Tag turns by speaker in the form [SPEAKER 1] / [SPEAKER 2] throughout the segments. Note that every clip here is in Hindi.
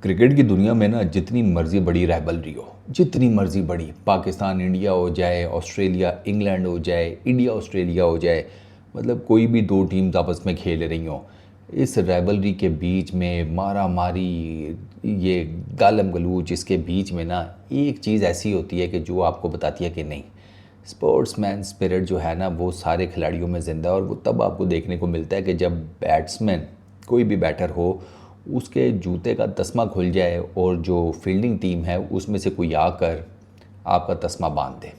[SPEAKER 1] क्रिकेट की दुनिया में ना जितनी मर्जी बड़ी राइवलरी हो, जितनी मर्जी बड़ी पाकिस्तान इंडिया हो जाए, ऑस्ट्रेलिया इंग्लैंड हो जाए, इंडिया ऑस्ट्रेलिया हो जाए, मतलब कोई भी दो टीम्स आपस में खेल रही हों, इस राइवलरी के बीच में मारा मारी, ये गालम गलूच, इसके बीच में ना एक चीज़ ऐसी होती है कि जो आपको बताती है कि नहीं, स्पोर्ट्समैन स्पिरिट जो है ना वो सारे खिलाड़ियों में ज़िंदा है। और वो तब आपको देखने को मिलता है कि जब बैट्समैन, कोई भी बैटर हो, उसके जूते का तस्मा खुल जाए और जो फील्डिंग टीम है उसमें से कोई आकर आपका तस्मा बांध दे।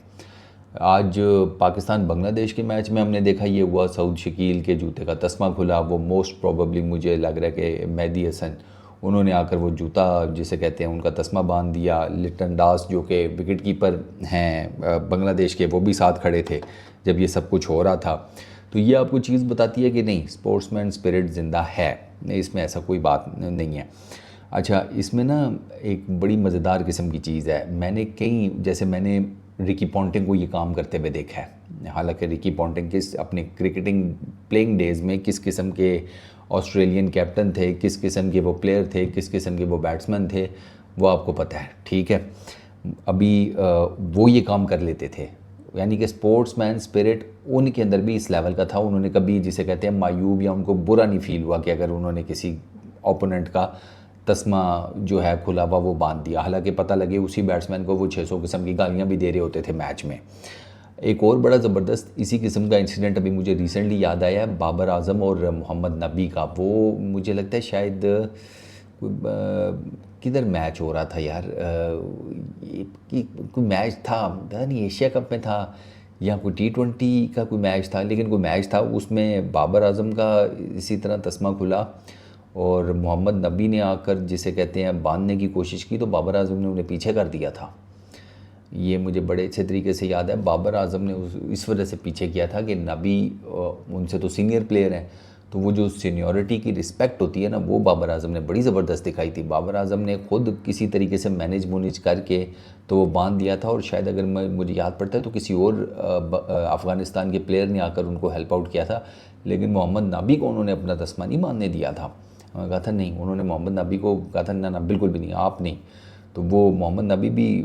[SPEAKER 1] आज पाकिस्तान बांग्लादेश के मैच में हमने देखा ये हुआ, सऊद शकील के जूते का तस्मा खुला। वो मोस्ट प्रोबेबली मुझे लग रहा है कि मेहदी हसन, उन्होंने आकर वो जूता जिसे कहते हैं उनका तस्मा बांध दिया। लिटन दास जो कि विकेट कीपर हैं बांग्लादेश के, वो भी साथ खड़े थे जब ये सब कुछ हो रहा था। तो ये आपको चीज़ बताती है कि नहीं, स्पोर्ट्समैन स्पिरिट ज़िंदा है, इसमें ऐसा कोई बात नहीं है। अच्छा, इसमें ना एक बड़ी मज़ेदार किस्म की चीज़ है। मैंने रिकी पॉन्टिंग को ये काम करते हुए देखा है। हालांकि रिकी पॉन्टिंग किस अपने क्रिकेटिंग प्लेइंग डेज़ में किस किस्म के ऑस्ट्रेलियन कैप्टन थे, किस किस्म के वो प्लेयर थे, किस किस्म के वो बैट्समैन थे, वो आपको पता है, ठीक है। अभी वो ये काम कर लेते थे, यानी कि स्पोर्ट्समैन स्पिरिट उनके अंदर भी इस लेवल का था। उन्होंने कभी जिसे कहते हैं मायूब, या उनको बुरा नहीं फील हुआ कि अगर उन्होंने किसी ओपोनेंट का तस्मा जो है खुला हुआ वो बांध दिया। हालांकि पता लगे उसी बैट्समैन को वो 600 किस्म की गालियाँ भी दे रहे होते थे मैच में। एक और बड़ा ज़बरदस्त इसी किस्म का इंसिडेंट अभी मुझे रिसेंटली याद आया है, बाबर आजम और मोहम्मद नबी का। वो मुझे लगता है शायद किधर मैच हो रहा था यार, कोई मैच था, पता नहीं एशिया कप में था या कोई T20 का कोई मैच था, लेकिन कोई मैच था उसमें बाबर आजम का इसी तरह तस्मा खुला और मोहम्मद नबी ने आकर जिसे कहते हैं बांधने की कोशिश की, तो बाबर आजम ने उन्हें पीछे कर दिया था। ये मुझे बड़े अच्छे तरीके से याद है। बाबर आजम ने इस वजह से पीछे किया था कि नबी उनसे तो सीनियर प्लेयर हैं, तो वो जो सीनियरिटी की रिस्पेक्ट होती है ना, वो बाबर आजम ने बड़ी ज़बरदस्त दिखाई थी। बाबर आजम ने खुद किसी तरीके से मैनेज करके तो वो बांध दिया था। और शायद अगर मुझे याद पड़ता है तो किसी और अफ़गानिस्तान के प्लेयर ने आकर उनको हेल्प आउट किया था, लेकिन मोहम्मद नबी को उन्होंने अपना तस्मा नहीं बांधने दिया था। कहा था नहीं, उन्होंने मोहम्मद नबी को कहा था ना ना बिल्कुल भी नहीं, आप नहीं। तो वो मोहम्मद नबी भी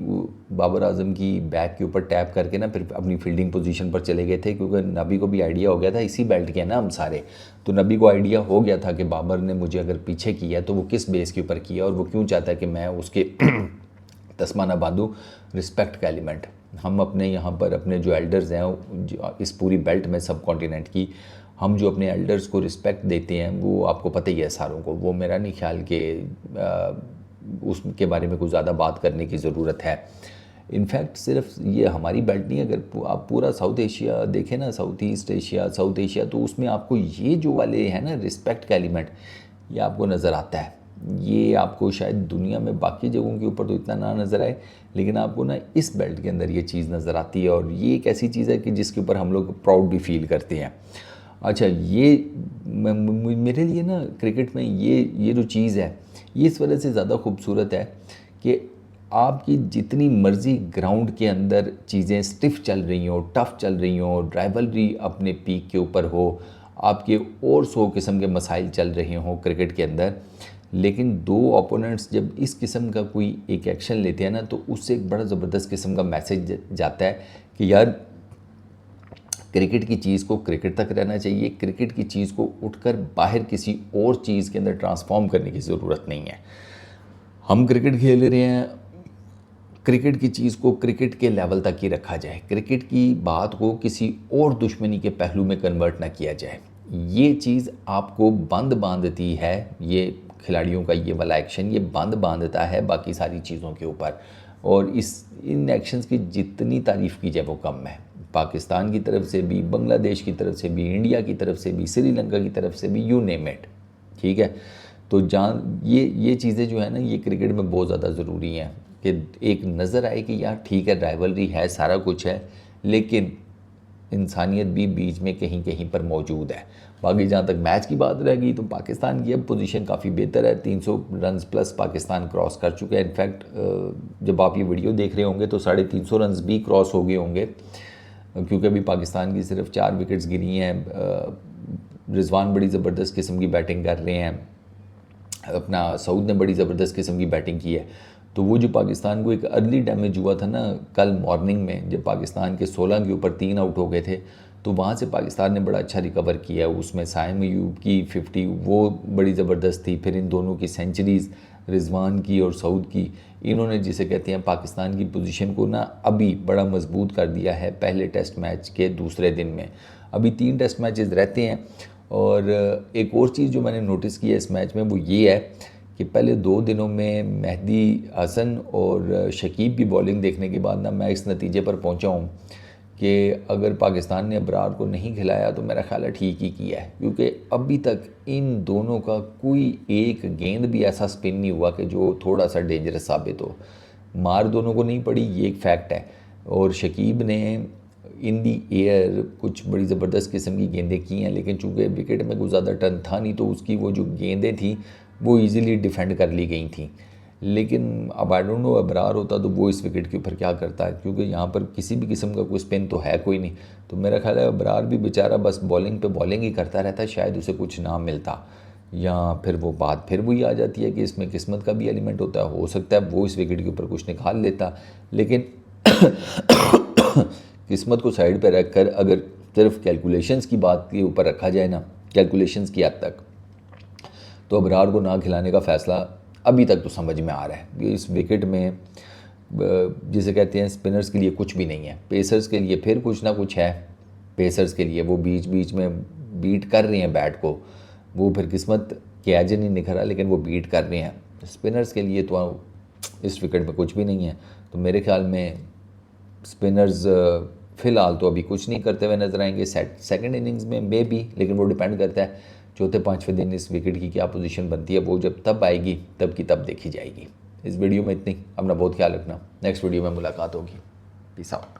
[SPEAKER 1] बाबर आजम की बैक के ऊपर टैप करके ना फिर अपनी फील्डिंग पोजीशन पर चले गए थे, क्योंकि नबी को भी आइडिया हो गया था, इसी बेल्ट के हैं ना हम सारे। तो नबी को आइडिया हो गया था कि बाबर ने मुझे अगर पीछे किया तो वो किस बेस के ऊपर किया और वो क्यों चाहता है कि मैं उसके तस्मा ना बांधूँ। रिस्पेक्ट का एलिमेंट, हम अपने यहाँ पर अपने जो एल्डर्स हैं इस पूरी बेल्ट में, सब कॉन्टिनेंट की, हम जो अपने एल्डर्स को रिस्पेक्ट देते हैं वो आपको पता ही है सारों को। वो मेरा नहीं ख्याल कि उसके बारे में कुछ ज़्यादा बात करने की ज़रूरत है। इनफैक्ट सिर्फ ये हमारी बेल्ट नहीं, अगर आप पूरा साउथ एशिया देखें ना, south east Asia, south Asia, तो उसमें आपको ये जो वाले हैं ना रिस्पेक्ट का एलिमेंट, ये आपको नज़र आता है। ये आपको शायद दुनिया में बाकी जगहों के ऊपर तो इतना ना नज़र आए, लेकिन आपको ना इस बेल्ट के अंदर ये चीज़ नज़र आती है। और ये एक ऐसी चीज़ है कि जिसके ऊपर हम लोग प्राउड भी फील करते हैं। अच्छा, ये मेरे लिए ना क्रिकेट में ये जो चीज़ है, ये इस वजह से ज़्यादा खूबसूरत है कि आपकी जितनी मर्ज़ी ग्राउंड के अंदर चीज़ें स्टिफ चल रही हों, टफ़ चल रही हों, राइवलरी अपने पीक के ऊपर हो, आपके और 100 किस्म के मसाइल चल रहे हों क्रिकेट के अंदर, लेकिन दो ओपोनेंट्स जब इस किस्म का कोई एक एक्शन लेते हैं ना, तो उससे एक बड़ा ज़बरदस्त किस्म का मैसेज जाता है कि यार क्रिकेट की चीज़ को क्रिकेट तक रहना चाहिए, क्रिकेट की चीज़ को उठकर बाहर किसी और चीज़ के अंदर ट्रांसफॉर्म करने की ज़रूरत नहीं है। हम क्रिकेट खेल रहे हैं, क्रिकेट की चीज़ को क्रिकेट के लेवल तक ही रखा जाए, क्रिकेट की बात को किसी और दुश्मनी के पहलू में कन्वर्ट ना किया जाए। ये चीज़ आपको बंद बांधती है, ये खिलाड़ियों का ये वाला एक्शन ये बंद बांधता है बाकी सारी चीज़ों के ऊपर। और इन एक्शंस की जितनी तारीफ़ की जाए वो कम है। पाकिस्तान की तरफ से भी, बांग्लादेश की तरफ से भी, इंडिया की तरफ से भी, श्रीलंका की तरफ से भी, यू नेम इट, ठीक है। तो ये चीज़ें जो है ना, ये क्रिकेट में बहुत ज़्यादा ज़रूरी हैं कि एक नज़र आए कि यार ठीक है, राइवलरी है, सारा कुछ है, लेकिन इंसानियत भी बीच में कहीं कहीं पर मौजूद है। बाकी जहाँ तक मैच की बात रहेगी तो पाकिस्तान की अब पोजीशन काफ़ी बेहतर है, 300 रन्स प्लस पाकिस्तान क्रॉस कर चुका है। इनफैक्ट जब आप ये वीडियो देख रहे होंगे तो 350 रन्स भी क्रॉस हो गए होंगे, क्योंकि अभी पाकिस्तान की सिर्फ 4 विकेट्स गिरी हैं। रिजवान बड़ी ज़बरदस्त किस्म की बैटिंग कर रहे हैं, अपना सऊद ने बड़ी ज़बरदस्त किस्म की बैटिंग की है। तो वो जो पाकिस्तान को एक अर्ली डैमेज हुआ था ना कल मॉर्निंग में, जब पाकिस्तान के 16 के ऊपर 3 आउट हो गए थे, तो वहाँ से पाकिस्तान ने बड़ा अच्छा रिकवर किया। उसमें साइम अयूब की 50 वो बड़ी ज़बरदस्त थी। फिर इन दोनों की सेंचुरीज़, रिजवान की और सऊद की, इन्होंने जिसे कहते हैं पाकिस्तान की पोजीशन को ना अभी बड़ा मजबूत कर दिया है पहले टेस्ट मैच के दूसरे दिन में। अभी 3 टेस्ट मैचेस रहते हैं। और एक और चीज़ जो मैंने नोटिस की है इस मैच में वो ये है कि पहले 2 दिनों में मेहदी हसन और शकीब की बॉलिंग देखने के बाद ना मैं इस नतीजे पर पहुंचा हूँ कि अगर पाकिस्तान ने अबरार को नहीं खिलाया तो मेरा ख्याल है ठीक ही किया है, क्योंकि अभी तक इन दोनों का कोई एक गेंद भी ऐसा स्पिन नहीं हुआ कि जो थोड़ा सा डेंजरस साबित हो। मार दोनों को नहीं पड़ी, ये एक फैक्ट है। और शकीब ने इन दी एयर कुछ बड़ी ज़बरदस्त किस्म की गेंदें की हैं, लेकिन चूँकि विकेट में कोई ज़्यादा टर्न था नहीं तो उसकी वो जो गेंदें थी वो इजीली डिफेंड कर ली गई थी। लेकिन अब आई डोंट नो अबरार होता तो वो इस विकेट के ऊपर क्या करता है, क्योंकि यहाँ पर किसी भी किस्म का कोई स्पिन तो है कोई नहीं। तो मेरा ख्याल है अबरार भी बेचारा बस बॉलिंग पे बॉलिंग ही करता रहता है, शायद उसे कुछ ना मिलता। या फिर वो बात फिर वही आ जाती है कि इसमें किस्मत का भी एलिमेंट होता है, हो सकता है वो इस विकेट के ऊपर कुछ निकाल लेता। लेकिन किस्मत को साइड पर रख कर अगर सिर्फ कैलकुलेशंस की बात के ऊपर रखा जाए ना, कैलकुलेशंस की हद तक, तो अबरार को ना खिलाने का फ़ैसला अभी तक तो समझ में आ रहा है कि इस विकेट में जिसे कहते हैं स्पिनर्स के लिए कुछ भी नहीं है, पेसर्स के लिए फिर कुछ ना कुछ है। पेसर्स के लिए वो बीच बीच में बीट कर रहे हैं बैट को, वो फिर किस्मत के एज नहीं निखर रहा, लेकिन वो बीट कर रहे हैं। स्पिनर्स के लिए तो इस विकेट में कुछ भी नहीं है। तो मेरे ख्याल में स्पिनर्स फ़िलहाल तो अभी कुछ नहीं करते हुए नजर आएंगे। सेकंड इनिंग्स में मे बी, लेकिन वो डिपेंड करता है चौथे पाँचवें दिन इस विकेट की क्या पोजीशन बनती है, वो जब तब आएगी तब की तब देखी जाएगी। इस वीडियो में इतनी, अपना बहुत ख्याल रखना, नेक्स्ट वीडियो में मुलाकात होगी। Peace out.